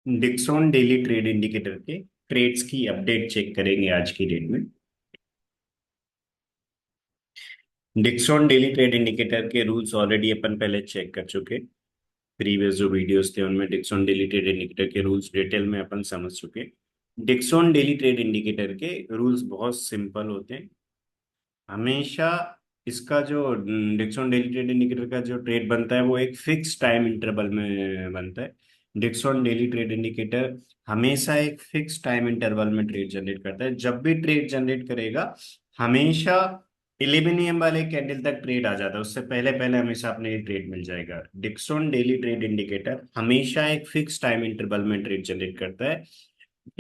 Dixon daily trade indicator के trades की update check करेंगे आज की डेट में। डिक्सॉन डेली ट्रेड इंडिकेटर के रूल्स ऑलरेडी अपन पहले चेक कर चुके। प्रीवियस जो वीडियोस थे उनमें डिक्सॉन डेली ट्रेड इंडिकेटर के रूल्स डिटेल में अपन समझ चुके। डिक्सॉन डेली ट्रेड इंडिकेटर के रूल्स बहुत सिंपल होते हैं। हमेशा इसका जो डिक्सॉन डेली ट्रेड इंडिकेटर का जो ट्रेड बनता है वो एक फिक्स टाइम इंटरवल में बनता है। डिक्सॉन डेली ट्रेड इंडिकेटर हमेशा एक फिक्स टाइम इंटरवल में ट्रेड जनरेट करता है। जब भी ट्रेड जनरेट करेगा हमेशा 11 AM वाले कैंडल तक ट्रेड आ जाता है, उससे पहले पहले हमेशा अपने ये ट्रेड मिल जाएगा। डिक्सॉन डेली ट्रेड इंडिकेटर हमेशा एक फिक्स टाइम इंटरवल में ट्रेड जनरेट करता है।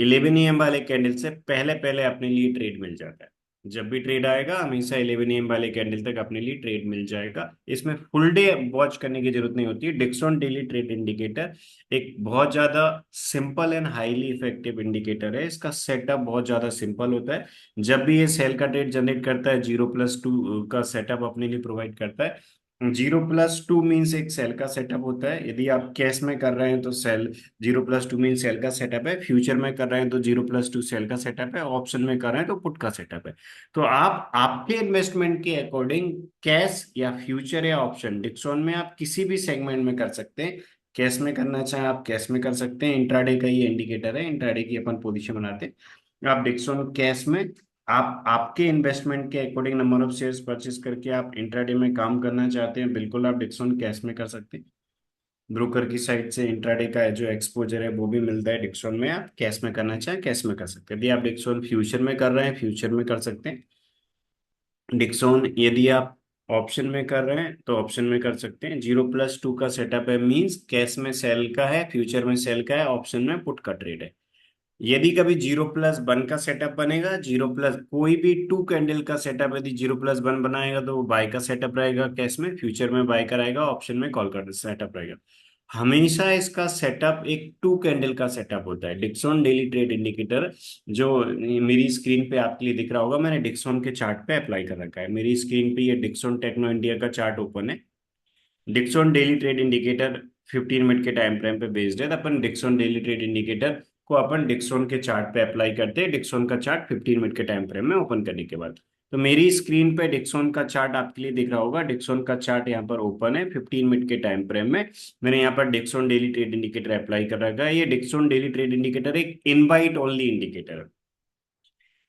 11 AM वाले कैंडल से पहले पहले अपने लिए ट्रेड मिल जाता है। जब भी ट्रेड आएगा हमेशा 11 AM वाले कैंडल तक अपने लिए ट्रेड मिल जाएगा। इसमें फुल डे वॉच करने की जरूरत नहीं होती है। डिक्सॉन डेली ट्रेड इंडिकेटर एक बहुत ज्यादा simple and highly effective indicator है। इसका सेटअप बहुत ज्यादा सिंपल होता है। जब भी ये सेल का ट्रेड जनरेट करता है 0+2 का सेटअप अपने लिए प्रोवाइड करता है। 0+2 मीन्स एक सेल का सेटअप होता है। यदि आप कैश में कर रहे हैं तो सेल 0+2 मीन सेल का सेटअप है। फ्यूचर में कर रहे हैं तो 0+2 सेल का सेटअप है। ऑप्शन में कर रहे हैं तो पुट का सेटअप है। तो आप आपके इन्वेस्टमेंट के अकॉर्डिंग कैश या फ्यूचर या ऑप्शन डिक्सॉन में आप किसी भी सेगमेंट में कर सकते हैं। कैश में करना चाहे आप कैश में कर सकते हैं। इंट्राडे का ये इंडिकेटर है, इंट्राडे की अपन पोजीशन बनाते हैं। आप डिक्सॉन कैश में आप आपके इन्वेस्टमेंट के according number of shares purchase करके आप इंट्राडे में काम करना चाहते हैं, बिल्कुल आप डिक्सॉन कैश में कर सकते हैं। ब्रोकर की साइड से इंट्राडे का जो एक्सपोजर है वो भी मिलता है डिक्सॉन में। आप कैश में करना चाहें कैश में कर सकते हैं। यदि आप डिक्सॉन फ्यूचर में कर रहे हैं फ्यूचर में कर सकते हैं। डिक्सॉन यदि आप ऑप्शन में कर रहे हैं तो ऑप्शन में कर सकते हैं। 0+2 का सेटअप है मींस कैश में सेल का है, फ्यूचर में सेल का है, ऑप्शन में पुट का ट्रेड है। यदि कभी 0+1 का सेटअप बनेगा, जीरो प्लस कोई भी टू कैंडल का सेटअप यदि 0+1 बनाएगा तो वो बाय का सेटअप रहेगा। कैश में फ्यूचर में बाय का रहेगा, ऑप्शन में कॉल का सेटअप रहेगा। हमेशा इसका सेटअप एक टू कैंडल का सेटअप होता है। डिक्सॉन डेली ट्रेड इंडिकेटर जो मेरी स्क्रीन पे आपके लिए दिख रहा होगा, मैंने डिक्सॉन के चार्ट पे अप्लाई कर रखा है। मेरी स्क्रीन पे ये डिक्सॉन टेक्नो इंडिया का चार्ट ओपन है। Dixon daily trade indicator 15 minute के टाइम फ्रेम पे बेस्ड है। तो अपन डिक्सॉन डेली ट्रेड इंडिकेटर को अपन डिक्सॉन के चार्ट पे अप्लाई करते हैं। डिक्सॉन का चार्ट 15 मिनट के टाइम फ्रेम में ओपन करने के बाद तो मेरी स्क्रीन पे डिक्सॉन का चार्ट आपके लिए दिख रहा होगा। डिक्सॉन का चार्ट यहाँ पर ओपन है 15 मिनट के टाइम फ्रेम में। मैंने यहाँ पर Dixon daily trade indicator apply कर रखा है। ये डिक्सॉन डेली ट्रेड इंडिकेटर एक इनवाइट ओनली इंडिकेटर है।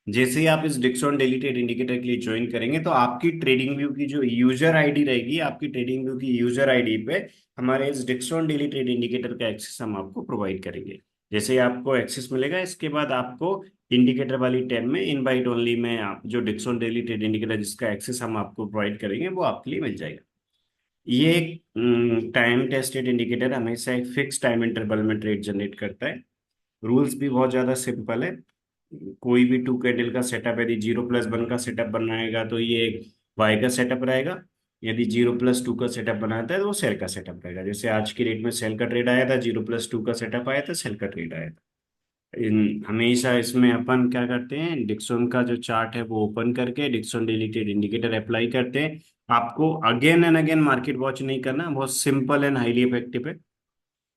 जैसे ही आप इस डिक्सॉन डेली ट्रेड इंडिकेटर के लिए ज्वाइन करेंगे तो आपकी ट्रेडिंग व्यू की जो यूजर आईडी रहेगी, आपकी ट्रेडिंग व्यू की यूजर आईडी पे हमारे इस डिक्सॉन डेली ट्रेड इंडिकेटर का एक्सेस हम आपको प्रोवाइड करेंगे। जैसे ही आपको एक्सेस मिलेगा इसके बाद आपको इंडिकेटर वाली टैब में इनवाइट ओनली में आप जो डिक्सॉन डेली ट्रेड इंडिकेटर जिसका एक्सेस हम आपको प्रोवाइड करेंगे वो आपके लिए मिल जाएगा। ये एक टाइम टेस्टेड इंडिकेटर हमेशा एक फिक्स टाइम इंटरवल में ट्रेड जनरेट करता है। रूल्स भी बहुत ज्यादा सिंपल है। कोई भी टू कैंडल का सेटअप यदि 0+1 का सेटअप बनाएगा तो ये एक बाय का सेटअप रहेगा। यदि 0+2 का सेटअप बनाता है तो वो सेल का सेटअप रहेगा। जैसे आज की रेट में सेल का ट्रेड आया था, 0+2 का सेटअप आया था, सेल का ट्रेड आया था। हमेशा इसमें अपन क्या करते हैं, डिक्सॉन का जो चार्ट है वो ओपन करके Dixon daily trade indicator apply करते हैं। आपको again and again market watch नहीं करना, बहुत सिंपल एंड हाईली इफेक्टिव है।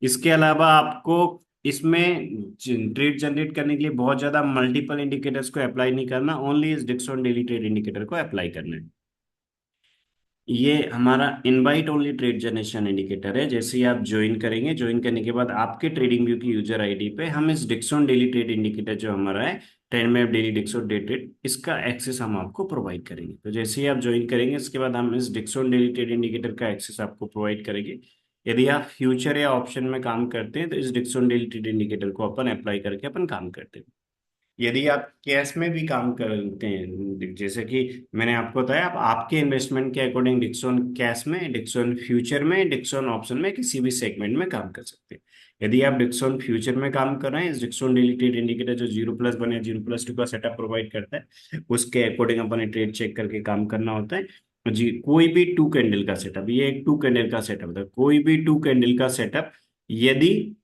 इसके अलावा आपको इसमें ट्रेड जनरेट करने के लिए बहुत ज्यादा मल्टीपल इंडिकेटर्स को अप्लाई नहीं करना, ओनली इस डिक्सॉन डेली ट्रेड इंडिकेटर को अप्लाई करना है। ये हमारा invite only trade generation indicator है। जैसे ही आप ज्वाइन करेंगे, ज्वाइन करने के बाद आपके ट्रेडिंग व्यू की यूजर आईडी पे हम इस डिक्सॉन डेली ट्रेड इंडिकेटर जो हमारा है 10 minute daily Dixon day trade, इसका एक्सेस हम आपको प्रोवाइड करेंगे। तो जैसे ही आप ज्वाइन करेंगे इसके बाद हम इस डिक्सॉन डेली ट्रेड इंडिकेटर का एक्सेस आपको प्रोवाइड करेंगे। यदि आप फ्यूचर या ऑप्शन में काम करते हैं तो इस डिक्सॉन डेली ट्रेड इंडिकेटर को अपन अप्लाई करके अपन काम करते हैं। यदि आप कैश में भी काम करते हैं जैसे कि मैंने आपको बताया, आप आपके इन्वेस्टमेंट के अकॉर्डिंग डिक्सॉन कैश में, डिक्सॉन फ्यूचर में, डिक्सॉन ऑप्शन में किसी भी सेगमेंट में काम कर सकते हैं। यदि आप डिक्सॉन फ्यूचर में काम कर रहे हैं, इस डिक्सॉन डेली ट्रेड इंडिकेटर जो 0+1 या 0+2 का सेटअप प्रोवाइड करता है उसके अकॉर्डिंग अपने ट्रेड चेक करके काम करना होता है जी। कोई भी टू कैंडल का सेटअप, ये एक टू कैंडल का सेटअप होता है। कोई भी टू कैंडल का सेटअप यदि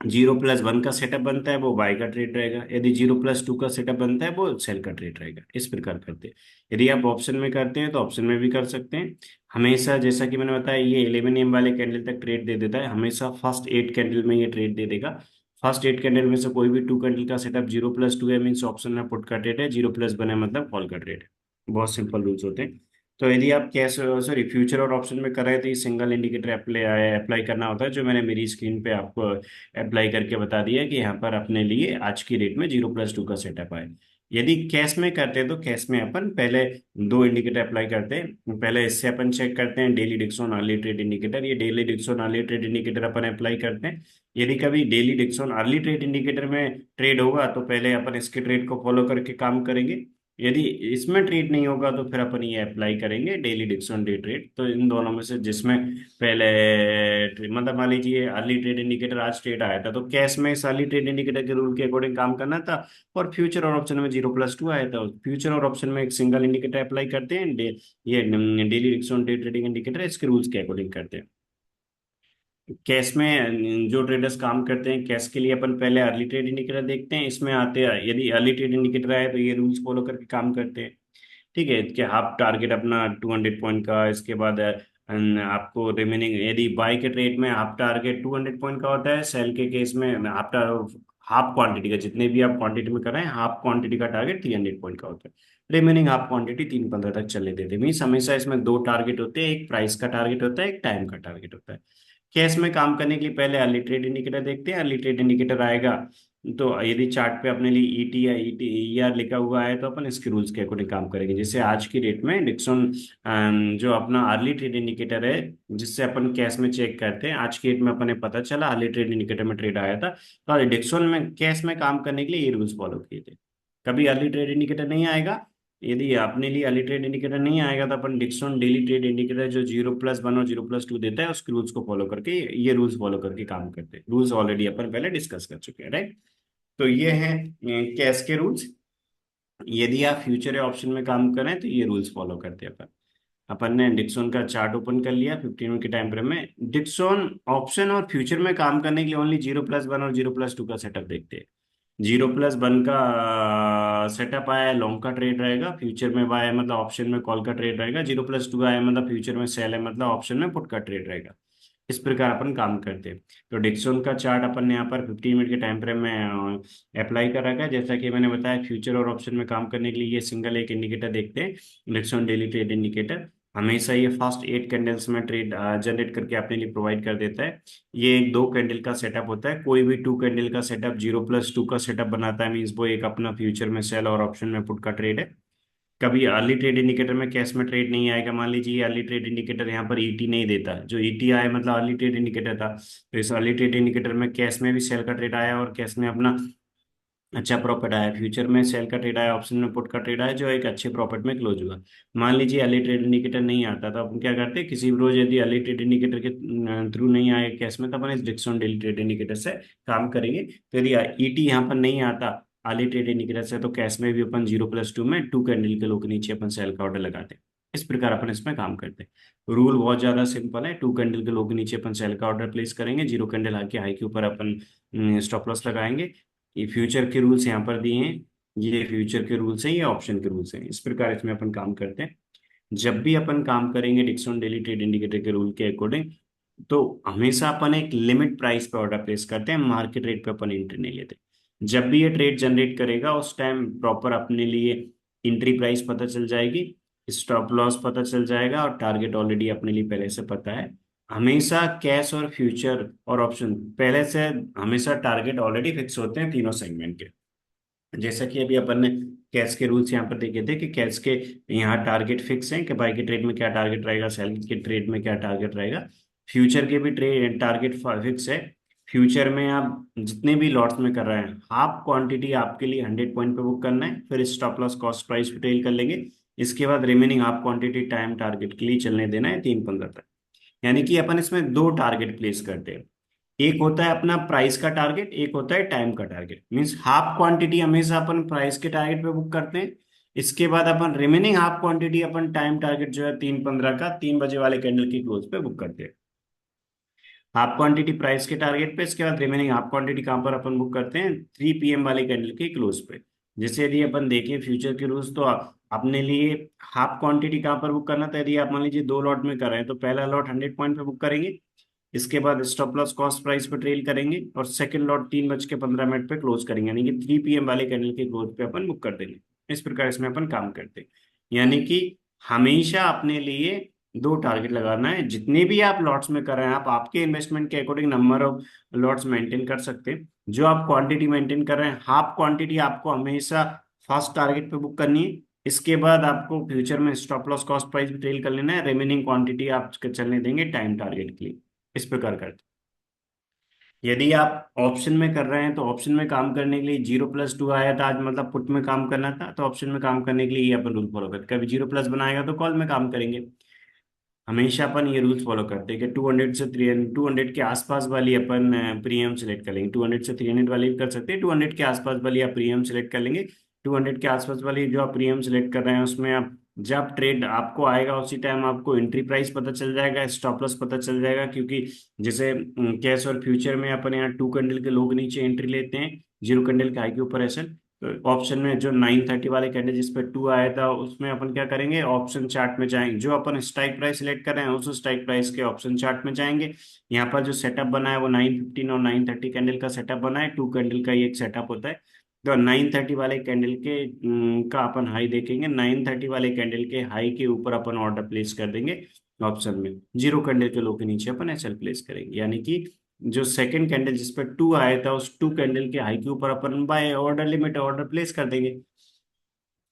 0+1 का सेटअप बनता है वो बाय का ट्रेड रहेगा। यदि 0+2 का सेटअप बनता है वो सेल का ट्रेड रहेगा। इस प्रकार करते हैं। यदि आप ऑप्शन में करते हैं तो ऑप्शन में भी कर सकते हैं। हमेशा जैसा कि मैंने बताया ये 11 AM वाले कैंडल तक ट्रेड दे देता है, हमेशा फर्स्ट 8 कैंडल में ये ट्रेड दे देगा। फर्स्ट 8 कैंडल में से कोई भी 2 कैंडल का सेटअप 0+2 है, मीन्स ऑप्शन में पुट का ट्रेड है, 0+1 है मतलब कॉल का ट्रेड है। बहुत सिंपल रूल्स होते हैं। तो यदि आप कैश सॉरी फ्यूचर और ऑप्शन में कर रहे हैं तो ये सिंगल इंडिकेटर अप्लाई करना होता है, जो मैंने मेरी स्क्रीन पे आपको अप्लाई करके बता दिया है कि यहाँ पर अपने लिए आज की डेट में 0+2 का सेटअप आए। यदि कैश में करते हैं तो कैश में अपन पहले दो इंडिकेटर अप्लाई करते हैं। पहले इससे अपन चेक करते हैं daily Dixon early trade indicator. ये daily Dixon early trade indicator अपन अप्लाई करते हैं। यदि कभी daily Dixon early trade indicator में ट्रेड होगा तो पहले अपन इसके ट्रेड को फॉलो करके काम करेंगे। यदि इसमें ट्रेड नहीं होगा तो फिर अपन ये अप्लाई करेंगे डेली डिक्सन डे ट्रेड। तो इन दोनों में से जिसमें पहले मतलब मान लीजिए अर्ली ट्रेड इंडिकेटर आज ट्रेड आया था तो कैश में इस अर्ली ट्रेड इंडिकेटर के रूल के अकॉर्डिंग काम करना था। और फ्यूचर और ऑप्शन में 0+2 आया था, फ्यूचर और ऑप्शन में एक सिंगल इंडिकेटर अप्लाई करते हैं, ये daily Dixon day trading indicator इसके रूल्स के अकॉर्डिंग करते हैं। कैश में जो ट्रेडर्स काम करते हैं कैश के लिए अपन पहले अर्ली ट्रेड इंडिकेटर देखते हैं। इसमें आते हैं यदि अर्ली ट्रेड इंडिकेटर आए तो ये रूल्स फॉलो करके काम करते हैं। ठीक है, कि हाफ टारगेट अपना 200 पॉइंट का, इसके बाद आपको रिमेनिंग यदि बाय के ट्रेड में हाफ टारगेट 200 पॉइंट का होता है, सेल के केस में हाफ क्वांटिटी का, जितने भी आप क्वांटिटी में कर रहे हैं हाफ क्वांटिटी का टारगेट 300 पॉइंट का होता है। रिमेनिंग हाफ क्वांटिटी 3-15 तक चले देते हैं। मीन्स हमेशा इसमें दो टारगेट होते हैं, एक प्राइस का टारगेट होता है, एक टाइम का टारगेट होता है। कैश में काम करने के लिए पहले अर्ली ट्रेड इंडिकेटर देखते हैं। अर्ली ट्रेड इंडिकेटर आएगा तो यदि चार्ट पे अपने लिए ईटी या ईटीआर लिखा हुआ है तो अपन इसके रूल्स के अकॉर्डिंग काम करेंगे। जैसे आज की डेट में डिक्सन जो अपना अर्ली ट्रेड इंडिकेटर है जिससे अपन कैश में चेक करते हैं, आज की डेट में अपने पता चला अर्ली ट्रेड इंडिकेटर में ट्रेड आया था तो डिक्सन में कैश में काम करने के लिए ये रूल्स फॉलो किए थे। कभी अर्ली ट्रेड इंडिकेटर नहीं आएगा, यदि अपने लिए अर्ली ट्रेड इंडिकेटर नहीं आएगा तो अपन डिक्सन डेली ट्रेड इंडिकेटर जो 0+1 और 0+2 देता है उसके रूल्स को फॉलो करके, ये रूल्स फॉलो करके काम करते हैं। रूल्स ऑलरेडी अपन पहले डिस्कस कर चुके हैं, राइट। तो ये है कैश के रूल्स। यदि आप फ्यूचर या ऑप्शन में काम करें तो ये रूल्स फॉलो करते हैं अपन। अपन ने डिक्सन का चार्ट ओपन कर लिया 15 मिनट के टाइम फ्रेम में। डिक्सन ऑप्शन और फ्यूचर में काम करने के लिए ओनली 0+1 और 0+2 का सेटअप देखते हैं। 0+1 का सेटअप आया है लॉन्ग का ट्रेड रहेगा, फ्यूचर में बाय है मतलब ऑप्शन में कॉल का ट्रेड रहेगा, 0+2 आया है मतलब फ्यूचर में सेल है मतलब ऑप्शन में पुट का ट्रेड रहेगा। इस प्रकार अपन काम करते हैं। तो डिक्सन का चार्ट अपन ने यहाँ पर 15 मिनट के टाइम फ्रेम में अप्लाई कर रखा है। जैसा कि मैंने बताया फ्यूचर और ऑप्शन में काम करने के लिए ये सिंगल एक इंडिकेटर देखते हैं, डिक्सन डेली ट्रेड इंडिकेटर। हमेशा ये फर्स्ट 8 कैंडल्स में ट्रेड जनरेट करके अपने लिए प्रोवाइड कर देता है। ये एक 2 कैंडल का सेटअप होता है, कोई भी 2 कैंडल का सेटअप 0+2 का सेटअप बनाता है, मीन्स वो एक अपना फ्यूचर में सेल और ऑप्शन में पुट का ट्रेड है। कभी अर्ली ट्रेड इंडिकेटर में कैश में ट्रेड नहीं आएगा। मान लीजिए अर्ली ट्रेड इंडिकेटर यहाँ पर ईटी नहीं देता, जो ईटी आया मतलब अर्ली ट्रेड इंडिकेटर था, तो इस अर्ली ट्रेड इंडिकेटर में कैश में भी सेल का ट्रेड आया और कैश में अपना अच्छा प्रॉफिट आया, फ्यूचर में सेल का ट्रेड आया, ऑप्शन में पुट का ट्रेड आया जो एक अच्छे प्रॉफिट में क्लोज हुआ। मान लीजिए अर्ली ट्रेड इंडिकेटर नहीं आता तो अपन क्या करते हैं, किसी भी रोज यदि अर्ली ट्रेड इंडिकेटर के थ्रू नहीं आए कैश में तो अपन इस डिक्सन डेली ट्रेड इंडिकेटर से काम करेंगे। तो यदि ईटी यहाँ पर नहीं आता अर्ली ट्रेड इंडिकेटर से तो कैश में भी अपन 0+2 में 2 कैंडल के लो के नीचे अपन सेल का ऑर्डर लगाते हैं। इस प्रकार अपन इसमें काम करते हैं। रूल बहुत ज्यादा सिंपल है, 2 कैंडल के लो के नीचे अपन सेल का ऑर्डर प्लेस करेंगे, 0 कैंडल आके हाई के ऊपर अपन स्टॉप लॉस लगाएंगे। ये फ्यूचर के रूल्स यहाँ पर दिए हैं, ये फ्यूचर के रूल्स हैं, ये ऑप्शन के रूल्स हैं। इस प्रकार इसमें अपन काम करते हैं। जब भी अपन काम करेंगे डिक्सन डेली ट्रेड इंडिकेटर के रूल के अकॉर्डिंग तो हमेशा अपन एक लिमिट प्राइस पे ऑर्डर प्लेस करते हैं, मार्केट रेट पे अपन एंट्री नहीं लेते। जब भी ये ट्रेड जनरेट करेगा उस टाइम प्रॉपर अपने लिए एंट्री प्राइस पता चल जाएगी, स्टॉप लॉस पता चल जाएगा और टारगेट ऑलरेडी अपने लिए पहले से पता है। हमेशा कैश और फ्यूचर और ऑप्शन पहले से हमेशा टारगेट ऑलरेडी फिक्स होते हैं तीनों सेगमेंट के। जैसा कि अभी अपन ने कैश के रूल्स यहाँ पर देखे थे कि कैश के यहाँ टारगेट फिक्स हैं कि बाई के ट्रेड में क्या टारगेट रहेगा, सेल के ट्रेड में क्या टारगेट रहेगा। फ्यूचर के भी ट्रेड टारगेट फिक्स है। फ्यूचर में आप जितने भी लॉट्स में कर रहे हैं हाफ क्वांटिटी आपके लिए 100 पॉइंट पे बुक करना है, फिर स्टॉप लॉस कॉस्ट प्राइस पे टेल कर लेंगे। इसके बाद remaining half quantity time target के लिए चलने देना है 3-15 तक। यानी कि अपन इसमें दो टारगेट प्लेस करते हैं, एक होता है अपना प्राइस का टारगेट, एक होता है टाइम का टारगेट। मींस हाफ क्वांटिटी हमेशा अपन प्राइस के टारगेट पे बुक करते हैं। इसके बाद अपन रिमेनिंग हाफ क्वांटिटी अपन टाइम टारगेट जो है 3:15 का 3 बजे वाले कैंडल की क्लोज पे बुक करते हैं। हाफ क्वांटिटी प्राइस के टारगेट पे, इसके बाद रिमेनिंग हाफ क्वांटिटी कहाँ पर अपन बुक करते हैं 3 PM वाले कैंडल के क्लोज पे। जैसे यदि अपन देखें फ्यूचर के रूल्स तो अपने लिए हाफ क्वांटिटी कहाँ पर बुक करना था, यदि आप मान लीजिए 2 लॉट में कर रहे हैं तो पहला लॉट 100 पॉइंट पे बुक करेंगे, इसके बाद स्टॉप लॉस कॉस्ट प्राइस पे ट्रेल करेंगे और सेकंड लॉट 3:15 पे क्लोज करेंगे, यानी कि 3 PM वाले कैंडल के क्लोज पे अपन बुक कर देंगे। इस प्रकार इसमें अपन काम करते हैं। यानी कि हमेशा अपने लिए दो टारगेट लगाना है। जितने भी आप लॉट्स में कर रहे हैं, आप आपके इन्वेस्टमेंट के according number of lots maintain कर सकते हैं। जो आप क्वांटिटी मेंटेन कर रहे हैं, हाफ क्वांटिटी आपको हमेशा फर्स्ट टारगेट पे बुक करनी है। इसके बाद आपको फ्यूचर में स्टॉप लॉस कॉस्ट प्राइस भी ट्रेल कर लेना है, रिमेनिंग क्वांटिटी आप चलने देंगे टाइम टारगेट के लिए। इस प्रकार करते हैं। यदि आप ऑप्शन में कर रहे हैं तो ऑप्शन में काम करने के लिए 0+2 आया था आज, मतलब पुट में काम करना था, तो ऑप्शन में काम करने के लिए ये अपन रूल फॉलो करते हैं। कभी 0+ बनाएगा तो कॉल में काम करेंगे। हमेशा अपन ये रूल्स फॉलो करते हैं कि 200 के आसपास वाली अपन प्रीमियम सेलेक्ट कर लेंगे। 200 से 300 वाली भी कर सकते हैं, 200 के आसपास वाली आप प्रीमियम सेलेक्ट कर लेंगे। 200 के आसपास वाली जो आप प्रीमियम सेलेक्ट कर रहे हैं उसमें आप जब ट्रेड आपको आएगा उसी टाइम आपको एंट्री प्राइस पता चल जाएगा, स्टॉप लॉस पता चल जाएगा। क्योंकि जैसे कैश और फ्यूचर में अपन यहाँ 2 कैंडल के लोग नीचे एंट्री लेते हैं, 0 कैंडल के हाई के ऊपर ऐसे। ऑप्शन में जो 930 वाले कैंडल जिस पे 2 आया था उसमें अपन क्या करेंगे, ऑप्शन चार्ट में जाएंगे। जो अपन स्ट्राइक प्राइस सिलेक्ट कर रहे हैं उस स्ट्राइक प्राइस के ऑप्शन चार्ट में जाएंगे। यहाँ पर जो सेटअप बना है वो 915 और 930 कैंडल का सेटअप बना है। 2 कैंडल का ही एक सेटअप होता है। तो 930 वाले कैंडल के का अपन हाई देखेंगे। 930 वाले कैंडल के हाई के ऊपर अपन ऑर्डर प्लेस कर देंगे ऑप्शन में। 0 कैंडल के लो के नीचे अपन एसएल प्लेस करेंगे। यानी कि जो सेकंड कैंडल जिस पर 2 आया था उस 2 कैंडल के हाई के ऊपर अपन buy order limit order place कर देंगे।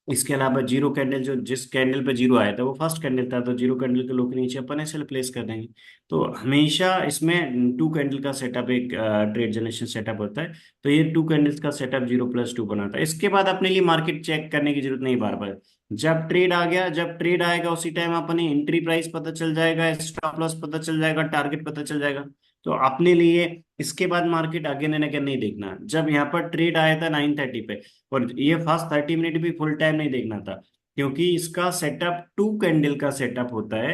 इसके अलावा 0 कैंडल जो जिस कैंडल पे 0 आया था वो फर्स्ट कैंडल था, तो 0 कैंडल के लो के नीचे अपन ऐसे प्लेस कर देंगे। तो हमेशा इसमें 2 कैंडल का सेटअप एक ट्रेड जनरेशन सेटअप होता है। तो ये 2 कैंडल्स का सेटअप 0+2 बनाता है। इसके बाद अपने लिए मार्केट चेक करने की जरूरत नहीं बार बार। जब ट्रेड आ गया, जब ट्रेड आएगा उसी टाइम अपने एंट्री प्राइस पता चल जाएगा, स्टॉप लॉस पता चल जाएगा, टारगेट पता चल जाएगा। तो अपने लिए इसके बाद मार्केट अगेन एंड अगेन नहीं देखना। जब यहाँ पर ट्रेड आया था 930 पे, और ये फर्स्ट 30 मिनट भी फुल टाइम नहीं देखना था, क्योंकि इसका सेटअप 2 कैंडल का सेटअप होता है।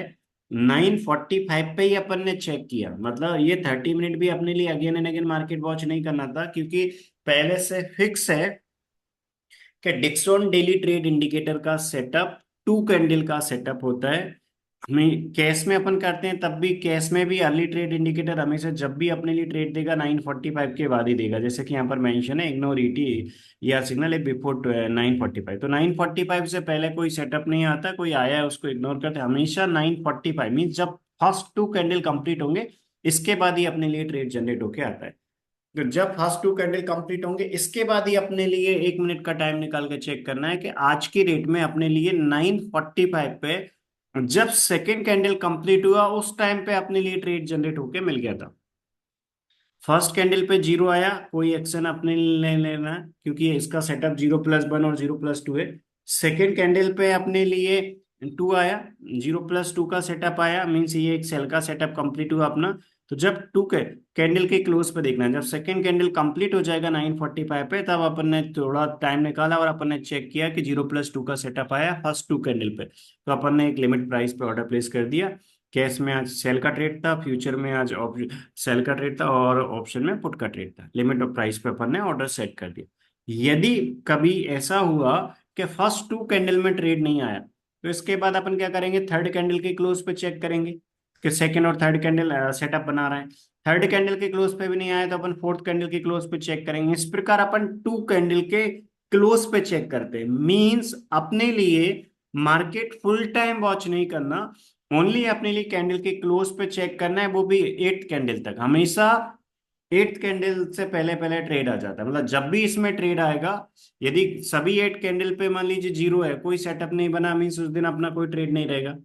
945 पे ही अपन ने चेक किया, मतलब ये 30 मिनट भी अपने लिए again and again market watch नहीं करना था, क्योंकि पहले से फिक्स है कि डिक्सॉन डेली ट्रेड इंडिकेटर का सेटअप 2 कैंडल का सेटअप होता है। हमें कैश में अपन करते हैं तब भी, कैश में भी अर्ली ट्रेड इंडिकेटर हमेशा जब भी अपने लिए ट्रेड देगा 945 के बाद ही देगा। जैसे कि यहाँ पर मेंशन है इग्नोर ईटी या सिग्नल है बिफोर 945। तो 945 से पहले कोई सेटअप नहीं आता, कोई आया है उसको इग्नोर करते हैं। हमेशा 945 मीन जब फर्स्ट 2 कैंडल कंप्लीट होंगे इसके बाद ही अपने लिए ट्रेड जनरेट होके आता है। तो जब फर्स्ट 2 कैंडल कंप्लीट होंगे इसके बाद ही अपने लिए 1 मिनट का टाइम निकाल के चेक करना है कि आज की रेट में अपने लिए 945 पे जब सेकेंड कैंडल कंप्लीट हुआ उस टाइम पे अपने लिए ट्रेड जनरेट होके मिल गया था। फर्स्ट कैंडल पे 0 आया, कोई एक्शन अपने लिए नहीं लेना है, क्योंकि इसका सेटअप 0+1 और 0+2 है। सेकेंड कैंडल पे अपने लिए 2 आया, 0+2 का सेटअप आया, मीन्स ये एक सेल का सेटअप कंप्लीट हुआ अपना। तो जब 2 के कैंडल के क्लोज पे देखना है, जब सेकेंड कैंडल कंप्लीट हो जाएगा 945 पे, तब अपन ने थोड़ा टाइम निकाला और अपन ने चेक किया कि 0+2 का सेटअप आया फर्स्ट 2 कैंडल पे। तो अपन ने एक लिमिट प्राइस पे ऑर्डर प्लेस कर दिया। कैश में आज सेल का ट्रेड था, फ्यूचर में आज सेल का ट्रेड था और ऑप्शन में पुट का ट्रेड था। लिमिट और प्राइस पे अपन ने ऑर्डर सेट कर दिया। यदि कभी ऐसा हुआ कि फर्स्ट 2 कैंडल में ट्रेड नहीं आया, तो इसके बाद अपन क्या करेंगे, थर्ड कैंडल के क्लोज पे चेक करेंगे कि सेकंड और थर्ड कैंडल सेटअप बना रहा है। थर्ड कैंडल के क्लोज पे भी नहीं आया तो अपन फोर्थ कैंडल के क्लोज पे चेक करेंगे। इस प्रकार अपन 2 कैंडल के क्लोज पे चेक करते हैं। मींस अपने लिए मार्केट फुल टाइम वॉच नहीं करना, ओनली अपने लिए कैंडल के क्लोज पे चेक करना है, वो भी 8th कैंडल तक। हमेशा 8th कैंडल से पहले पहले ट्रेड आ जाता है, मतलब जब भी इसमें ट्रेड आएगा, यदि सभी 8 कैंडल पे मान लीजिए 0 है, कोई सेटअप नहीं बना, मीन्स उस दिन अपना कोई ट्रेड नहीं रहेगा।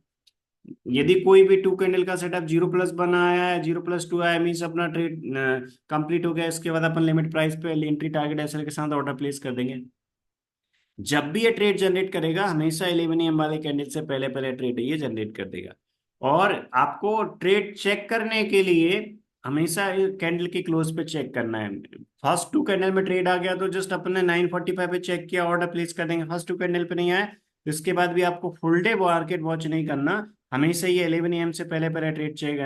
यदि कोई भी 2 कैंडल का सेटअप 0+ बनाया है, 0+2 आया, मीन्स अपना ट्रेड कंप्लीट हो गया। इसके बाद अपन लिमिट प्राइस पे एंट्री टारगेट एसएल के साथ ऑर्डर प्लेस कर देंगे। जब भी ये ट्रेड जनरेट करेगा हमेशा 11 AM वाले कैंडल से पहले पहले ट्रेड ये जनरेट कर देगा। और आपको ट्रेड चेक करने के लिए हमेशा कैंडल के क्लोज पे चेक करना है। फर्स्ट 2 कैंडल में ट्रेड आ गया तो जस्ट अपने 945 पे चेक किया, ऑर्डर प्लेस कर देंगे। फर्स्ट 2 कैंडल पे नहीं आया तो इसके बाद भी आपको फुल डे मार्केट वॉच नहीं करना, हमेशा ये 11 AM से पहले पहले ट्रेड चेक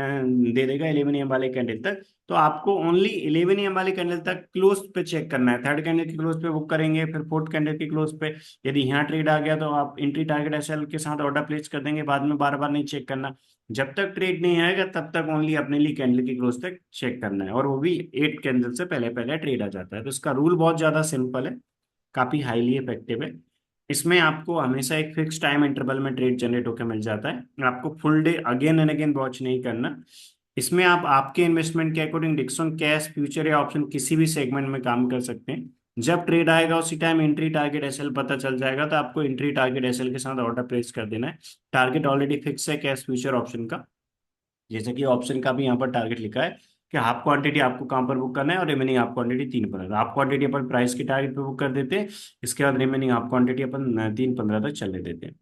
दे देगा 11 AM वाले कैंडल तक। तो आपको ओनली 11 AM वाले कैंडल तक क्लोज पे चेक करना है, थर्ड कैंडल के क्लोज पे बुक करेंगे, फिर फोर्थ कैंडल के क्लोज पे यदि यहाँ ट्रेड आ गया तो आप एंट्री टारगेट एसएल के साथ ऑर्डर प्लेस कर देंगे, बाद में बार बार नहीं चेक करना। जब तक ट्रेड नहीं आएगा तब तक ओनली अपने लिए कैंडल की क्लोज तक चेक करना है, और वो भी 8 कैंडल से पहले पहले ट्रेड आ जाता है। तो इसका रूल बहुत ज्यादा सिंपल है, काफी हाईली इफेक्टिव है। इसमें आपको हमेशा एक फिक्स टाइम इंटरवल में ट्रेड जनरेट होकर मिल जाता है, आपको full day again and again watch नहीं करना। इसमें आप आपके इन्वेस्टमेंट के अकॉर्डिंग डिक्सन कैश फ्यूचर या ऑप्शन किसी भी सेगमेंट में काम कर सकते हैं। जब ट्रेड आएगा उसी टाइम एंट्री टारगेट एसएल पता चल जाएगा, तो आपको एंट्री टारगेट एसएल के साथ ऑर्डर प्लेस कर देना है। टारगेट ऑलरेडी फिक्स है कैश फ्यूचर ऑप्शन का, जैसे कि ऑप्शन का भी यहाँ पर टारगेट लिखा है कि हाफ क्वांटिटी आपको कहाँ पर बुक करना है और रिमेनिंग हाफ क्वांटिटी 3 15, तो हाफ क्वांटिटी अपन प्राइस के टारगेट पे बुक कर देते हैं, इसके बाद रिमेनिंग हाफ क्वांटिटी अपन 3 15 तक चलने देते हैं।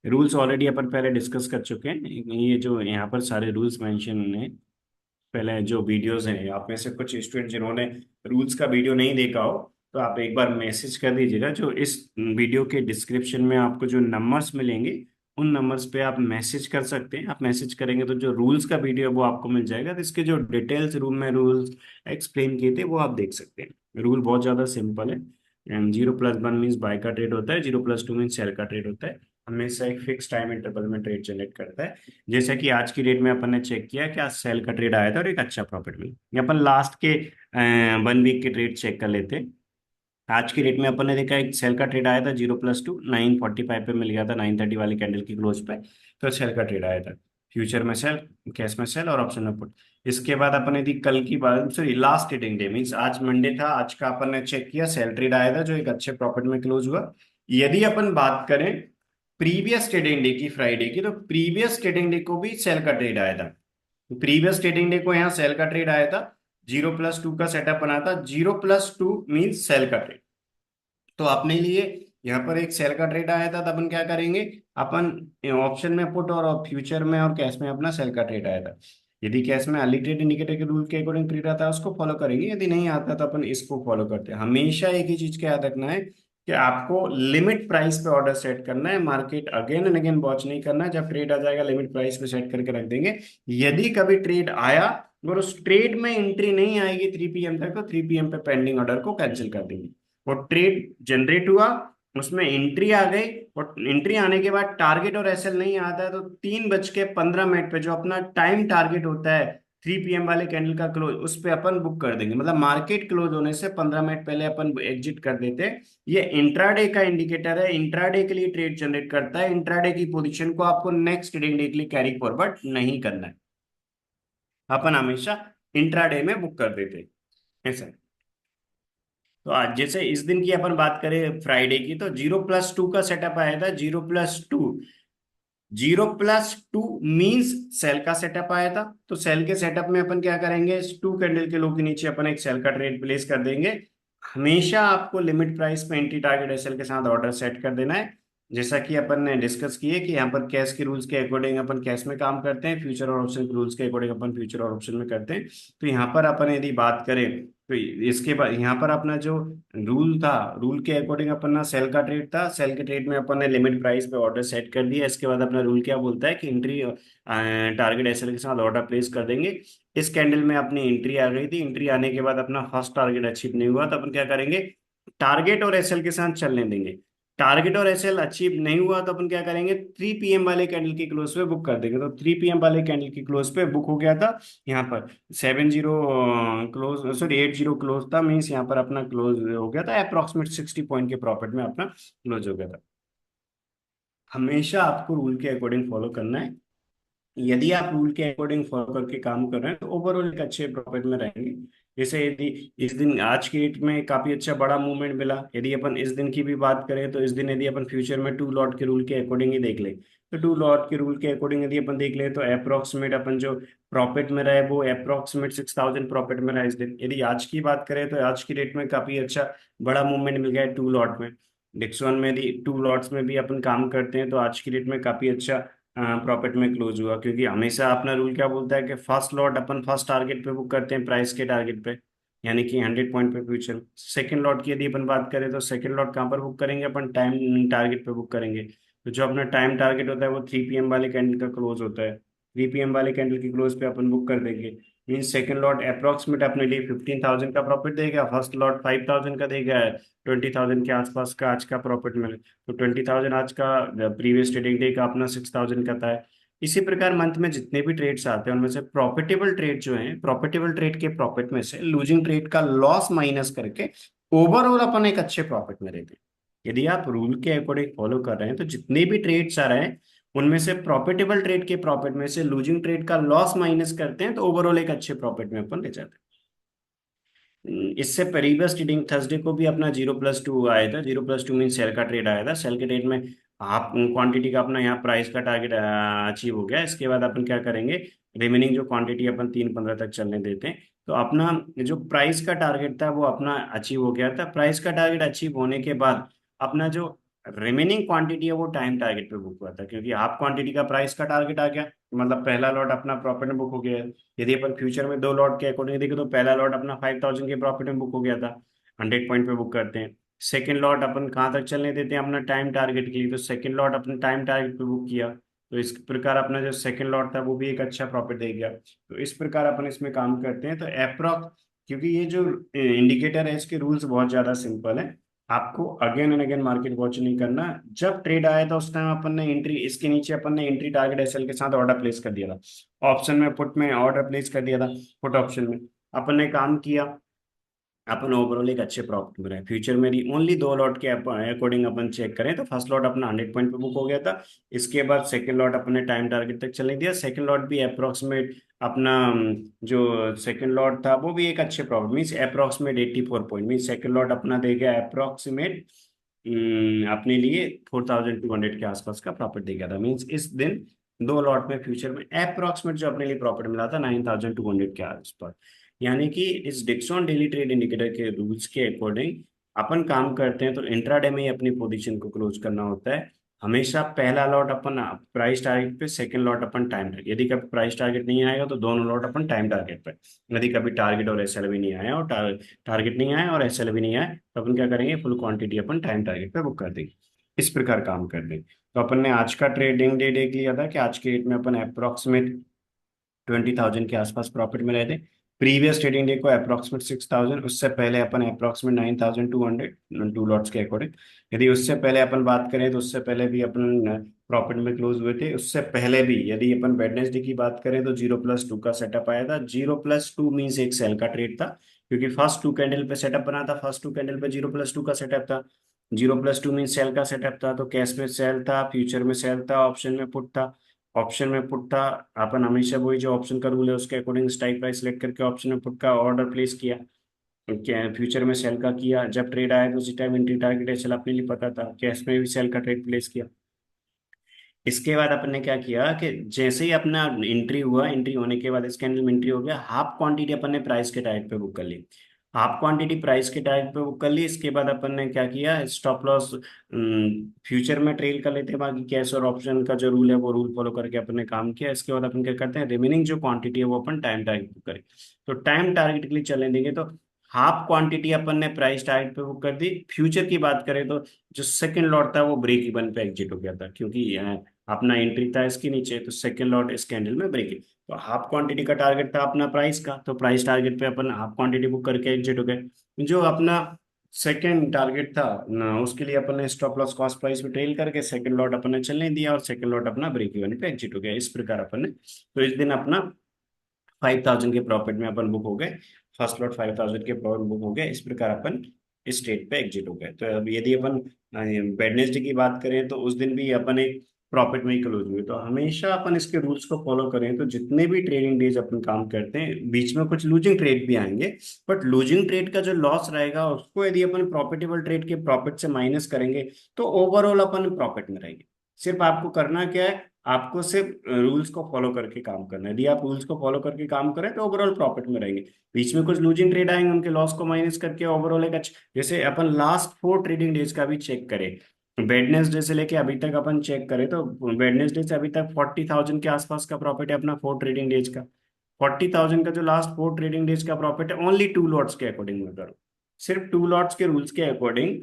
रूल्स ऑलरेडी अपन पहले डिस्कस कर चुके हैं, ये जो यहाँ पर सारे रूल्स मेंशन है पहले जो वीडियोस हैं, आप में से कुछ स्टूडेंट जिन्होंने रूल्स का वीडियो नहीं देखा हो तो आप एक बार मैसेज कर दीजिएगा, जो इस वीडियो के डिस्क्रिप्शन में आपको जो नंबर्स मिलेंगे उन नंबर्स पे आप मैसेज कर सकते हैं। आप मैसेज करेंगे तो जो रूल्स का वीडियो है वो आपको मिल जाएगा, तो इसके जो डिटेल्स रूल में रूल्स एक्सप्लेन किए थे वो आप देख सकते हैं। रूल बहुत ज़्यादा सिंपल है। 0+1 मीन्स बाय का ट्रेड होता है, 0+2 मीन्स सेल का ट्रेड होता है, हमेशा एक फिक्स टाइम इंटरवल में ट्रेड जनरेट करता है। जैसा कि आज की डेट में अपन ने चेक किया कि आज सेल का ट्रेड आया था और एक अच्छा प्रॉफिट मिला। ये अपन लास्ट के 1 वीक के ट्रेड चेक कर लेते हैं। आज की डेट में अपन ने देखा एक सेल का ट्रेड आया था 0+2, 945 पे मिल गया था 930 वाली कैंडल की क्लोज पे, तो सेल का ट्रेड आया था। फ्यूचर में सेल, कैश में सेल और ऑप्शन में पुट। इसके बाद अपन ने दी कल की बात, sorry last trading day means आज मंडे था, आज का अपन ने चेक किया सेल ट्रेड आया था जो एक अच्छे प्रॉफिट में क्लोज हुआ। यदि अपन बात करें प्रीवियस ट्रेडिंग डे की, फ्राइडे की, तो प्रीवियस ट्रेडिंग डे को भी सेल का ट्रेड आया था। प्रीवियस ट्रेडिंग डे को यहाँ सेल का ट्रेड आया था, 0+2 का सेटअप बना था, 0+2 मीन्स सेल का ट्रेड। तो अपने लिए यहाँ पर एक सेल का ट्रेड आया था, तो अपन क्या करेंगे, अपन ऑप्शन में पुट और फ्यूचर में और कैश में अपना सेल का ट्रेड आया था। यदि कैश में अर्ली ट्रेड इंडिकेटर के रूल के अकॉर्डिंग ट्रेड आता है उसको फॉलो करेंगे, यदि नहीं आता तो अपन इसको फॉलो करते हैं। हमेशा एक ही चीज का याद रखना है कि आपको लिमिट प्राइस पे ऑर्डर सेट करना है, market again and again watch नहीं करना है। जब ट्रेड आ जाएगा लिमिट प्राइस पे सेट करके रख देंगे। यदि कभी ट्रेड आया और उस ट्रेड में एंट्री नहीं आएगी 3 PM तक, तो 3 PM पे पेंडिंग ऑर्डर को कैंसिल कर देंगे। वो ट्रेड जनरेट हुआ, उसमें एंट्री आ गई, और एंट्री आने के बाद टारगेट और एसएल नहीं आता है, तो 3:15 पे जो अपना टाइम टारगेट होता है 3 PM वाले कैंडल का क्लोज, उस पे अपन बुक कर देंगे। मतलब मार्केट क्लोज होने से 15 मिनट पहले अपन एग्जिट कर देते हैं। ये इंट्राडे का इंडिकेटर है, इंट्राडे के लिए ट्रेड जनरेट करता है। इंट्राडे की पोजीशन को आपको नेक्स्ट ट्रेडिंग डे के लिए कैरी फॉरवर्ड नहीं करना है, अपन हमेशा इंट्राडे में बुक कर देते हैं, ऐसा। तो आज जैसे इस दिन की अपन बात करें फ्राइडे की, तो 0+2 का सेटअप आया था, 0+2, 0+2 मीन्स सेल का सेटअप आया था। तो सेल के सेटअप में अपन क्या करेंगे, 2 कैंडल के लो के नीचे अपन एक सेल का ट्रेड प्लेस कर देंगे। हमेशा आपको लिमिट प्राइस पे एंट्री टारगेट एसएल के साथ ऑर्डर सेट कर देना है। जैसा कि अपन ने डिस्कस किए कि यहाँ पर कैश के रूल्स के अकॉर्डिंग अपन कैश में काम करते हैं, फ्यूचर और ऑप्शन के रूल्स के अकॉर्डिंग अपन फ्यूचर और ऑप्शन में करते हैं। तो यहाँ पर अपन यदि बात करें तो इसके बाद यहाँ पर अपना जो रूल था, रूल के अकॉर्डिंग अपन ना सेल का ट्रेड था, सेल के ट्रेड में अपन ने लिमिट प्राइस पे ऑर्डर सेट कर दिया। इसके बाद अपना रूल क्या बोलता है कि एंट्री टारगेट एसएल के साथ ऑर्डर प्लेस कर देंगे। इस कैंडल में अपनी एंट्री आ गई थी, एंट्री आने के बाद अपना फर्स्ट टारगेट अचीव नहीं हुआ, तो अपन क्या करेंगे, टारगेट और एसएल के साथ चलने देंगे। टारगेट और एसएल अचीव नहीं हुआ तो अपन क्या करेंगे, 3 PM वाले कैंडल की क्लोज पे बुक कर देंगे। तो 3 PM वाले कैंडल की क्लोज पे बुक हो गया था यहाँ पर 70 क्लोज, सॉरी 80 क्लोज था, मीन्स यहाँ पर अपना क्लोज हो गया था अप्रोक्सीमेट 60 पॉइंट के प्रॉफिट में अपना क्लोज हो गया था। हमेशा आपको रूल के अकॉर्डिंग फॉलो करना है। यदि आप रूल के अकॉर्डिंग फॉलो करके काम कर रहे हैं तो ओवरऑल एक अच्छे प्रॉफिट में रहेंगे। जैसे यदि इस दिन आज की डेट में काफी अच्छा बड़ा मूवमेंट मिला, यदि अपन इस दिन की भी बात करें तो इस दिन यदि अपन फ्यूचर में 2 लॉट के रूल के अकॉर्डिंग ही देख ले, तो 2 लॉट के रूल के अकॉर्डिंग यदि अपन देख ले तो अप्रोक्सीमेट अपन जो प्रॉफिट में रहे वो अप्रोक्सीमेट 6,000 प्रॉफिट में रहा इस दिन। यदि आज की बात करें तो आज की डेट में काफी अच्छा बड़ा मूवमेंट मिल गया है 2 लॉट में। डिक्सॉन में यदि 2 लॉट्स में भी अपन काम करते हैं तो आज की डेट में काफी अच्छा प्रॉफिट में क्लोज हुआ, क्योंकि हमेशा अपना रूल क्या बोलता है कि फर्स्ट लॉट अपन फर्स्ट टारगेट पे बुक करते हैं प्राइस के टारगेट पे, यानी कि 100 पॉइंट पे फ्यूचर। सेकंड लॉट की यदि अपन बात करें तो सेकंड लॉट कहाँ पर बुक करेंगे, अपन टाइम टारगेट पे बुक करेंगे। तो जो अपना टाइम टारगेट होता है वो 3 PM वाले कैंडल का क्लोज होता है, 3 PM वाले कैंडल की क्लोज पे अपन बुक कर देंगे। मीन्स सेकंड लॉट अप्रोक्सीमेट अपने लिए 15,000 का प्रॉफिट देगा, फर्स्ट लॉट 5,000 का देगा, 20,000 के आसपास का आज का प्रॉफिट मिले। तो 20,000 आज का, प्रीवियस ट्रेडिंग डे का अपना 6,000 का था। इसी प्रकार मंथ में जितने भी ट्रेड्स आते हैं उनमें से प्रॉफिटेबल ट्रेड जो है, प्रॉफिटेबल ट्रेड के प्रॉफिट में से लूजिंग ट्रेड का लॉस माइनस करके ओवरऑल अपन एक अच्छे प्रॉफिट में रहते हैं। यदि आप रूल के अकॉर्डिंग फॉलो कर रहे हैं तो जितने भी ट्रेड्स आ रहे हैं उनमें से प्रॉफिटेबल ट्रेड के प्रॉफिट में से लूजिंग ट्रेड का लॉस माइनस करते हैं तो ओवरऑल एक अच्छे प्रॉफिट में अपन ले जाते हैं। इससे प्रीवियस ट्रेडिंग थर्सडे को भी अपना 0+2 आया था, 0+2 मीन सेल का ट्रेड आया था। सेल के ट्रेड में आप क्वांटिटी का अपना यहाँ प्राइस का टारगेट अचीव हो गया। इसके बाद अपन क्या करेंगे, रिमेनिंग जो क्वांटिटी अपन 3:15 तक चलने देते हैं। तो अपना जो प्राइस का टारगेट था वो अपना अचीव हो गया था। प्राइस का टारगेट अचीव होने के बाद अपना जो रिमेनिंग क्वांटिटी है वो टाइम टारगेट पे बुक हुआ था, क्योंकि हाफ क्वांटिटी का प्राइस का टारगेट आ गया, मतलब पहला लॉट अपना प्रॉफिट में बुक हो गया। यदि अपन फ्यूचर में 2 लॉट के अकॉर्डिंग देखें तो पहला लॉट अपना 5,000 के प्रॉफिट में बुक हो गया था, 100 पॉइंट पे बुक करते हैं। सेकेंड लॉट अपन कहाँ तक चलने देते हैं अपना टाइम टारगेट के लिए, तो सेकेंड लॉट अपने टाइम टारगेट पे बुक किया। तो इस प्रकार अपना जो सेकेंड लॉट था वो भी एक अच्छा प्रॉफिट दे गया। तो इस प्रकार अपन इसमें काम करते हैं। तो अप्रॉक्स, क्योंकि ये जो इंडिकेटर है इसके रूल्स बहुत ज्यादा सिंपल है, आपको again and again market watch नहीं करना। जब ट्रेड आया था उस टाइम अपन ने एंट्री, इसके नीचे अपन ने एंट्री टारगेट एसएल के साथ ऑर्डर प्लेस कर दिया था, ऑप्शन में पुट में ऑर्डर प्लेस कर दिया था, पुट ऑप्शन में अपन ने काम किया। अपन ओवरऑल एक अच्छे प्रॉफिट में रहे। फ्यूचर में ओनली 2 लॉट के अकॉर्डिंग अपन चेक करें तो फर्स्ट लॉट अपना 100 पॉइंट पे बुक हो गया था। इसके बाद सेकंड लॉट अपने टाइम टारगेट तक चलने दिया। सेकंड लॉट भी अप्रोक्सीमेट अपना जो सेकंड लॉट था वो भी एक अच्छे profit, means approximate 84 point, means second lot अपना दे गया अप्रोक्सीमेट अपने लिए 4,200 के आसपास का प्रॉफिट दे गया था। मीन्स इस दिन 2 लॉट में फ्यूचर में अप्रोक्सीमेट जो अपने लिए प्रॉफिट मिला था 9,200 के आसपास। यानी कि इस डिक्सॉन डेली ट्रेड इंडिकेटर के रूल्स के अकॉर्डिंग अपन काम करते हैं तो इंट्राडे में ही अपनी पोजीशन को क्लोज करना होता है। हमेशा पहला लॉट अपन प्राइस टारगेट पे, सेकंड लॉट अपन टाइम टारगेट। यदि कभी प्राइस टारगेट नहीं आएगा तो दोनों लॉट अपन टाइम टारगेट पे। यदि कभी टारगेट और एसएल भी नहीं आया और टारगेट नहीं आया और एसएल भी नहीं आया तो अपन क्या करेंगे, फुल क्वांटिटी अपन टाइम टारगेट पे बुक कर देंगे। इस प्रकार काम कर देंगे। तो अपन ने आज का ट्रेडिंग डे देख लिया था कि आज के डेट में अपन अप्रोक्सीमेट 20,000 के आसपास प्रॉफिट में रहे थे। प्रीवियस ट्रेडिंग डे को अप्रोक्सीमेट 6,000, उससे पहले अपन अप्रोक्सीमेट 9,200 2 लॉट्स के अकॉर्डिंग। यदि उससे पहले अपन बात करें तो उससे पहले भी अपन प्रॉफिट में क्लोज हुए थे। उससे पहले भी यदि अपन वेडनेसडे की बात करें तो 0+2 का सेटअप आया था। 0+2 मीन्स एक सेल का ट्रेड था, क्योंकि फर्स्ट 2 कैंडल पे सेटअप बना था, फर्स्ट 2 कैंडल पे 0+2 का सेटअप था। 0+2 मीन्स सेल का सेटअप था, तो कैश में सेल था, फ्यूचर में सेल था, ऑप्शन में पुट था। ऑप्शन में पुट था, अपन हमेशा वही जो ऑप्शन का रूल है उसके अकॉर्डिंग स्ट्राइक प्राइस सेलेक्ट करके ऑप्शन में पुट का ऑर्डर प्लेस किया। क्या फ्यूचर में सेल का किया, जब ट्रेड आया तो उसी टाइम एंट्री टारगेट एसएल अपने लिए पता था, कैश में भी सेल का ट्रेड प्लेस किया। इसके बाद अपन ने क्या किया कि जैसे ही अपना एंट्री हुआ, एंट्री होने के बाद इस कैंडल में एंट्री हो गया, हाफ क्वांटिटी अपन ने प्राइस के टारगेट पे बुक कर ली। हाफ क्वांटिटी प्राइस के टारगेट पे बुक कर ली। इसके बाद अपन ने क्या किया, स्टॉप लॉस फ्यूचर में ट्रेल कर लेते हैं, बाकी कैश और ऑप्शन का जो रूल है वो रूल फॉलो करके अपन ने काम किया। इसके बाद अपन क्या करते हैं, रिमेनिंग जो क्वांटिटी है वो अपन टाइम टारगेट बुक करें। तो टाइम टारगेट के लिए चलने देंगे तो हाफ क्वांटिटी अपन ने प्राइस टारगेट पे बुक कर दी। फ्यूचर की बात करें तो जो सेकंड लॉट था वो ब्रेक इवन पे एग्जिट हो गया था, क्योंकि अपना एंट्री था इसके नीचे, तो सेकंड लॉट इस कैंडल में ब्रेक। तो हाफ क्वांटिटी का टारगेट था अपना प्राइस का, तो प्राइस टारगेट पे अपन हाफ क्वांटिटी बुक करके एग्जिट हो गए। जो अपना सेकंड टारगेट था ना, उसके लिए अपन ने स्टॉप लॉस कॉस्ट प्राइस पे ट्रेल करके सेकंड लॉट अपन ने चलने दिया और सेकंड लॉट अपना ब्रेक इवन पे एग्जिट हो गया। इस प्रकार अपन ने, तो इस दिन अपना 5,000 के प्रॉफिट में अपन बुक हो गए। फर्स्ट लॉट 5,000 के प्रॉफिट बुक हो गए। इस प्रकार अपन इस स्टेट पे एग्जिट हो गए। तो अब यदि अपन वेडनेसडे की बात करें तो उस दिन भी अपन एक प्रॉफिट में ही क्लोज हुए। तो हमेशा अपन इसके रूल्स को फॉलो करें तो जितने भी ट्रेडिंग डेज अपन काम करते हैं बीच में कुछ लूजिंग ट्रेड भी आएंगे, बट लूजिंग ट्रेड का जो लॉस रहेगा उसको यदि अपन प्रॉफिटेबल ट्रेड के प्रॉफिट से माइनस करेंगे तो ओवरऑल अपन प्रॉफिट में रहेंगे। सिर्फ आपको करना क्या है, आपको सिर्फ रूल्स को फॉलो करके काम करना है। यदि आप रूल्स को फॉलो करके काम करें तो ओवरऑल प्रॉफिट में रहेंगे। बीच में कुछ लूजिंग ट्रेड आएंगे, उनके लॉस को माइनस करके ओवरऑल एक अच्छा, जैसे अपन लास्ट 4 ट्रेडिंग डेज का भी चेक करें, वेडनेसडे से लेके अभी तक अपन चेक करें तो वेडनेसडे से अभी तक 40,000 के आसपास का प्रॉफिट है अपना 4 ट्रेडिंग डेज का। 40,000 का जो लास्ट 4 ट्रेडिंग डेज का प्रॉफिट है ओनली 2 लॉट्स के अकॉर्डिंग में करो, सिर्फ 2 लॉट्स के रूल्स के अकॉर्डिंग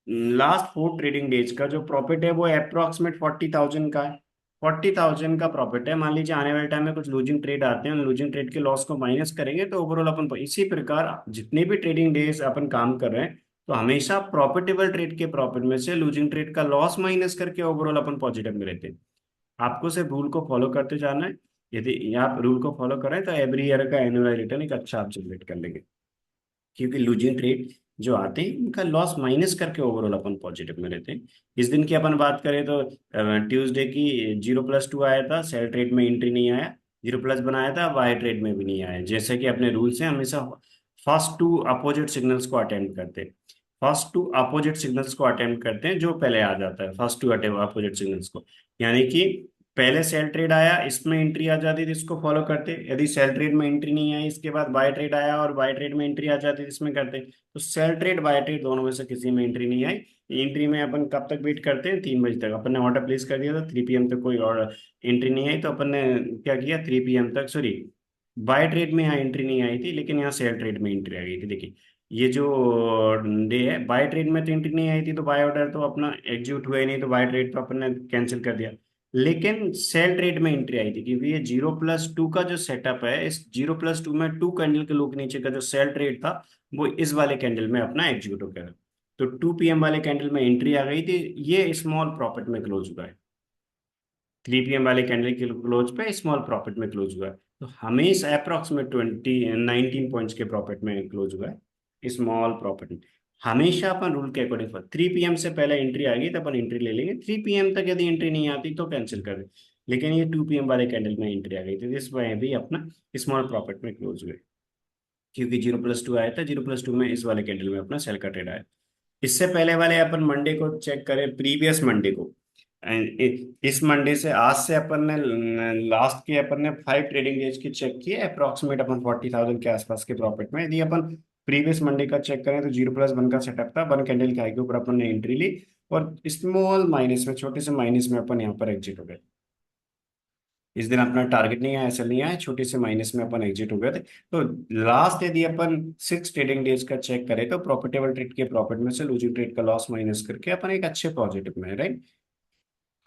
लास्ट 4 ट्रेडिंग डेज का जो प्रॉफिट है वो अप्रोक्सीमेट 40,000 का है। 40,000 का प्रॉफिट है। मान लीजिए आने वाले टाइम में कुछ लूजिंग ट्रेड आते हैं, लूजिंग ट्रेड के लॉस को माइनस करेंगे तो ओवरऑल अपन इसी प्रकार जितने भी ट्रेडिंग डेज अपन काम कर रहे हैं तो हमेशा प्रॉफिटेबल ट्रेड के प्रॉफिट में से लूजिंग ट्रेड का लॉस माइनस करके ओवरऑल अपन पॉजिटिव में रहते हैं। आपको सिर्फ रूल को फॉलो करते जाना है। यदि आप रूल को फॉलो करें तो एवरी ईयर का एनुअल रिटर्न एक अच्छा आप जनरेट कर लेंगे, क्योंकि लूजिंग ट्रेड जो आते हैं उनका लॉस माइनस करके ओवरऑल अपन पॉजिटिव में रहते हैं। इस दिन की अपन बात करें तो ट्यूसडे की 0+2 आया था, सेल ट्रेड में एंट्री नहीं आया। 0+ बनाया था, बाय ट्रेड में भी नहीं आया। जैसे कि अपने रूल से हमेशा फर्स्ट टू अपोजिट सिग्नल्स को अटेम्प्ट करते हैं। फर्स्ट टू अपोजिट सिग्नल्स को अटेम्प्ट करते हैं, जो पहले आ जाता है फर्स्ट टू अपोजिट सिग्नल्स को। यानी कि पहले सेल ट्रेड आया, इसमें एंट्री आ जाती थी, इसको फॉलो करते। यदि सेल ट्रेड में एंट्री नहीं आई, इसके बाद बाय ट्रेड आया और बाय ट्रेड में एंट्री आ जाती थी, इसमें करते। तो सेल ट्रेड बाय ट्रेड दोनों में से किसी में एंट्री नहीं आई। एंट्री में अपन कब तक वेट करते हैं? 3 बजे तक। अपन ने ऑर्डर प्लेस कर दिया था, 3 PM तक कोई और एंट्री नहीं आई, तो अपन ने क्या किया, 3 PM तक, सॉरी, बाय ट्रेड में यहाँ एंट्री नहीं आई थी लेकिन यहाँ सेल ट्रेड में एंट्री आ गई थी। देखिए ये जो डे है, बाय ट्रेड में तो एंट्री नहीं आई थी तो बाय ऑर्डर तो अपना एग्जीक्यूट हुआ ही नहीं, तो बाय ट्रेड तो अपन ने कैंसिल कर दिया। लेकिन सेल ट्रेड में एंट्री आई थी, क्योंकि ये 0+2 का जो सेटअप है, इस 0+2 में 2 कैंडल के लोग नीचे का जो सेल ट्रेड था वो इस वाले कैंडल में अपना एग्जीक्यूट हो गया। तो 2 PM वाले कैंडल में एंट्री आ गई थी, ये स्मॉल प्रॉफिट में क्लोज हुआ है। 3 PM वाले कैंडल के क्लोज पे स्मॉल प्रॉफिट में क्लोज हुआ है। तो हमेशा अप्रोक्सीमेट 19 पॉइंट्स के प्रॉफिट में क्लोज हुआ है, स्मॉल प्रॉफिट में। हमेशा अपन रूल के अकॉर्डिंग, 3 PM से पहले एंट्री आ गई तो अपन एंट्री ले लेंगे, 3 PM तक यदि एंट्री नहीं आती तो कैंसिल कर दे। लेकिन ये 2 PM वाले कैंडल में एंट्री आ गई थी, इस वजह भी अपना स्मॉल प्रॉफिट में क्लोज हुए, क्योंकि 0+2 आया था। 0+2 में इस वाले कैंडल में अपना सेल का ट्रेड आया। इससे पहले वाले अपन मंडे को चेक करें, प्रीवियस मंडे को, इस मंडे से आज से अपन ने लास्ट के अपन ने 5 ट्रेडिंग डेज की चेक किए, अप्रोक्सीमेट अपन 40,000 के आसपास के प्रॉफिट में। यदि अपन प्रीवियस मंडे का चेक करें तो 0+1 का सेटअप था, 1 कैंडल के हाई के ऊपर अपन ने एंट्री ली और स्मॉल माइनस में, छोटे से माइनस में अपन यहाँ पर एग्जिट हो गए। इस दिन अपना टारगेट नहीं आया, ऐसा नहीं आया, छोटे से माइनस में अपन एग्जिट हो गए थे। तो लास्ट यदि अपन 6 ट्रेडिंग डेज का चेक करें तो प्रॉफिटेबल ट्रेड के प्रॉफिट में से लूजिंग ट्रेड का लॉस माइनस करके अपन एक अच्छे पॉजिटिव में है, राइट।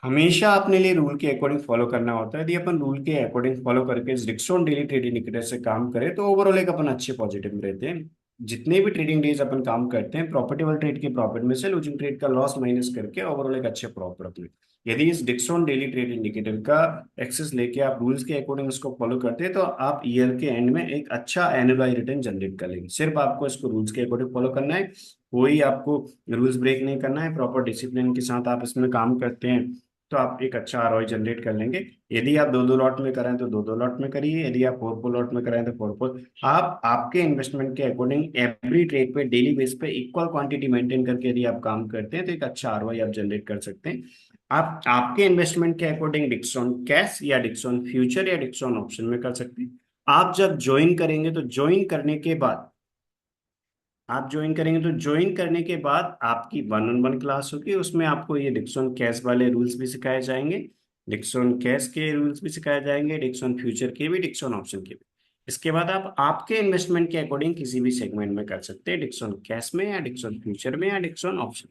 हमेशा अपने लिए रूल के अकॉर्डिंग फॉलो करना होता है। यदि अपन रूल के अकॉर्डिंग फॉलो करके रिक्स डेली ट्रेड इंडिकेटर से काम करें तो ओवरऑल एक अपन अच्छे पॉजिटिव में रहते हैं। जितने भी ट्रेडिंग डेज अपन काम करते हैं, प्रॉफिटेबल ट्रेड के प्रॉफिट में से लूजिंग ट्रेड का लॉस माइनस करके ओवरऑल एक अच्छे प्रॉफिट अपने। यदि इस डिक्सॉन डेली ट्रेड इंडिकेटर का एक्सेस लेके आप रूल्स के अकॉर्डिंग इसको फॉलो करते हैं तो आप ईयर के एंड में एक अच्छा एनुअल रिटर्न जनरेट कर लेंगे। सिर्फ आपको इसको रूल्स के अकॉर्डिंग फॉलो करना है, कोई आपको रूल्स ब्रेक नहीं करना है। प्रॉपर डिसिप्लिन के साथ आप इसमें काम करते हैं तो आप एक अच्छा आरओआई जनरेट कर लेंगे। यदि आप 2-2 लॉट में कराएं तो 2-2 लॉट में करिए, यदि आप 4-4 लॉट में कराएं तो 4-4। आप आपके इन्वेस्टमेंट के अकॉर्डिंग एवरी ट्रेड पे डेली बेस पे इक्वल क्वांटिटी मेंटेन करके यदि आप काम करते हैं तो एक अच्छा आरओआई आप जनरेट कर सकते हैं। आप आपके इन्वेस्टमेंट के अकॉर्डिंग डिक्सॉन कैश या डिक्सॉन फ्यूचर या डिक्सॉन ऑप्शन में कर सकते हैं। आप जब ज्वाइन करेंगे तो ज्वाइन करने के बाद, आप ज्वाइन करेंगे तो ज्वाइन करने के बाद आपकी 1-on-1 क्लास होगी, उसमें आपको ये डिक्सॉन कैश वाले रूल्स भी सिखाए जाएंगे, डिक्सॉन कैश के रूल्स भी सिखाए जाएंगे, डिक्सॉन फ्यूचर के भी, डिक्सॉन ऑप्शन के भी। इसके बाद आप आपके इन्वेस्टमेंट के अकॉर्डिंग किसी भी सेगमेंट में कर सकते हैं, डिक्सॉन कैश में या डिक्सॉन फ्यूचर में या डिक्सॉन ऑप्शन।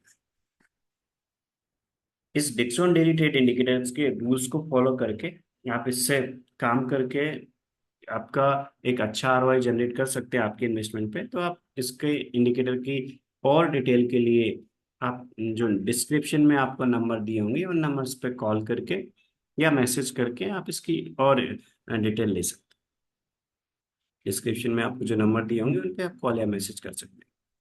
इस डिक्सॉन डेली ट्रेड इंडिकेटर्स के रूल्स को फॉलो करके आप इससे काम करके आपका एक अच्छा आरओआई जनरेट कर सकते हैं आपके इन्वेस्टमेंट पे। तो आप इसके इंडिकेटर की और डिटेल के लिए आप जो डिस्क्रिप्शन में आपको नंबर दिए होंगे उन नंबर्स पे कॉल करके या मैसेज करके आप इसकी और डिटेल ले सकते हैं। डिस्क्रिप्शन में आपको जो नंबर दिए होंगे उन पे आप कॉल या मैसेज कर सकते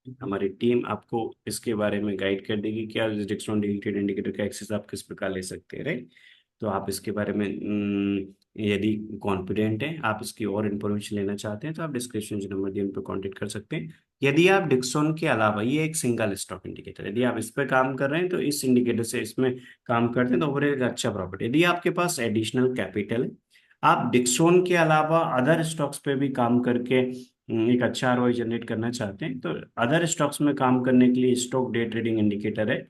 हैं। हमारी टीम आपको इसके बारे में गाइड कर देगी क्या डिस्काउंट डिलीटेड इंडिकेटर का एक्सेस आप किस प्रकार ले सकते हैं, राइट। तो आप इसके बारे में यदि कॉन्फिडेंट हैं, आप इसकी और इन्फॉर्मेशन लेना चाहते हैं तो आप डिस्क्रिप्शन जो नंबर दिए उन पर कॉन्टेक्ट कर सकते हैं। यदि आप डिक्सॉन के अलावा, ये एक सिंगल स्टॉक इंडिकेटर, यदि आप इस पर काम कर रहे हैं तो इस इंडिकेटर से इसमें काम करते हैं तो ओवरऑल एक अच्छा प्रॉफिट। यदि आपके पास एडिशनल कैपिटल है, आप डिक्सॉन के अलावा अदर स्टॉक्स पे भी काम करके एक अच्छा आरओआई जनरेट करना चाहते हैं तो अदर स्टॉक्स में काम करने के लिए स्टॉक डे ट्रेडिंग इंडिकेटर है।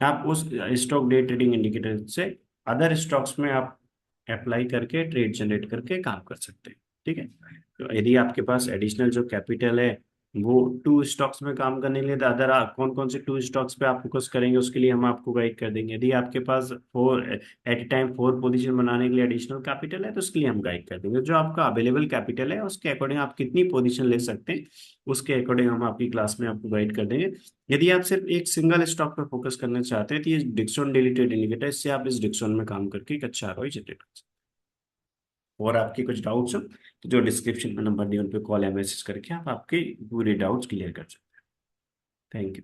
आप उस स्टॉक डे ट्रेडिंग इंडिकेटर से अदर स्टॉक्स में आप अप्लाई करके ट्रेड जनरेट करके काम कर सकते हैं, ठीक है। तो यदि आपके पास एडिशनल जो कैपिटल है वो टू स्टॉक्स में काम करने के लिए अदर कौन कौन से टू स्टॉक्स पे आप फोकस करेंगे उसके लिए हम आपको गाइड कर देंगे। यदि आपके पास four at a time four position बनाने के लिए एडिशनल कैपिटल है तो उसके लिए हम गाइड कर देंगे। जो आपका अवेलेबल कैपिटल है उसके अकॉर्डिंग आप कितनी पोजीशन ले सकते हैं उसके अकॉर्डिंग हम आपकी क्लास में आपको गाइड कर देंगे। यदि आप सिर्फ एक सिंगल स्टॉक पर फोकस करना चाहते हैं तो ये डिक्सॉन डेली ट्रेड इंडिकेटर, इससे आप इस डिक्सॉन में काम करके एक अच्छा ROI जनरेट कर सकते हैं। और आपके कुछ डाउट्स हो तो जो डिस्क्रिप्शन में नंबर दिए उन पे कॉल या मैसेज करके आप आपके पूरे डाउट्स क्लियर कर सकते हैं। Thank you.